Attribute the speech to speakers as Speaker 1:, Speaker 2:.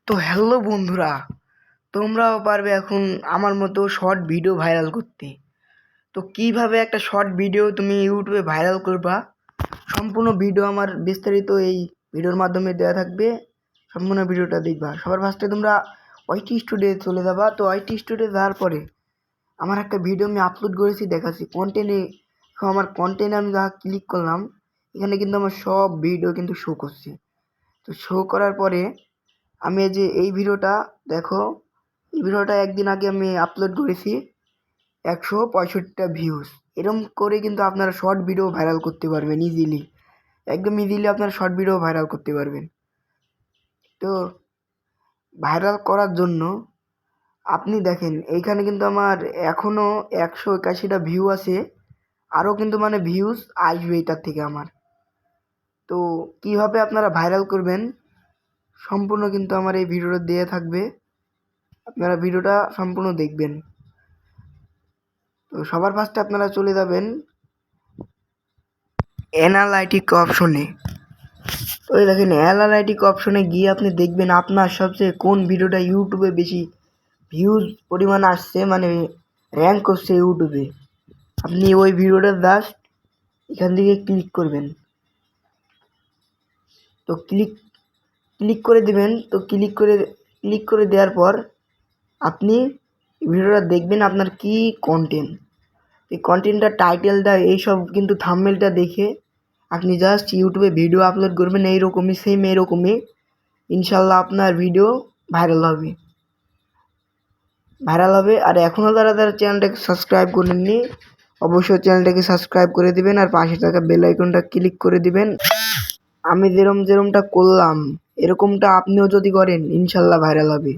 Speaker 1: তো হ্যালো বন্ধুরা, তোমরাও পারবে এখন আমার মতো শর্ট ভিডিও ভাইরাল করতে। তো কিভাবে একটা শর্ট ভিডিও তুমি ইউটিউবে ভাইরাল করবা, সম্পূর্ণ ভিডিও আমার বিস্তারিত এই ভিডিওর মাধ্যমে দেওয়া থাকবে। সম্পূর্ণ ভিডিওটা দেখবা। সবার ফার্স্টে তোমরা ওয়াইটি স্টুডিও চলে যাবা। তো ওয়াইটি স্টুডিও যাওয়ার পরে আমার একটা ভিডিও আমি আপলোড করেছি, দেখাচ্ছি কন্টেন্টে। আমার কন্টেন্টে আমি যা ক্লিক করলাম, এখানে কিন্তু আমার সব ভিডিও কিন্তু শো করছে। তো শো করার পরে আমি এই ভিডিওটা দেখো, এই ভিডিওটা একদিন আগে আমি আপলোড করেছি, 165টা ভিউজ। এরকম করে কিন্তু আপনারা শর্ট ভিডিও ভাইরাল করতে পারবেন ইজিলি, একদম ইজিলি আপনারা শর্ট ভিডিও ভাইরাল করতে পারবেন। তো ভাইরাল করার জন্য আপনি দেখেন এইখানে কিন্তু আমার এখনও 181টা ভিউ আছে, আরও কিন্তু ভিউজ আসবে এটার থেকে আমার। তো কিভাবে আপনারা ভাইরাল করবেন সম্পূর্ণ কিন্তু আমার এই ভিডিওটা দেওয়া থাকবে, আপনারা ভিডিওটা সম্পূর্ণ দেখবেন। তো সবার ফার্স্টে আপনারা চলে যাবেন অ্যানালাইটিক অপশনে। তো এই দেখেন অ্যানালাইটিক অপশনে গিয়ে আপনি দেখবেন আপনার সবচেয়ে কোন ভিডিওটা ইউটিউবে বেশি ভিউজ পরিমাণ আসছে, র্যাঙ্ক করছে ইউটিউবে। আপনি ওই ভিডিওটা জাস্ট এখান থেকে ক্লিক করবেন। তো ক্লিক করে দিবেন। তো ক্লিক করে দেওয়ার পর আপনি ভিডিওটা দেখবেন আপনার কি কন্টেন্ট, এই কন্টেন্টটা টাইটেলটা এইসব কিন্তু থাম্বনেলটা দেখে আপনি জাস্ট ইউটিউবে ভিডিও আপলোড করবেন এইরকমই, সেম এইরকমই। ইনশাল্লাহ আপনার ভিডিও ভাইরাল হবে। আর এখনও যারা চ্যানেলটাকে সাবস্ক্রাইব করেননি, অবশ্যই চ্যানেলটাকে সাবস্ক্রাইব করে দিবেন আর পাশে থাকা বেল আইকনটা ক্লিক করে দিবেন। আমি যেরমটা করলাম এরকমটা আপনিও যদি করেন ইনশাল্লাহ ভাইরাল হবে।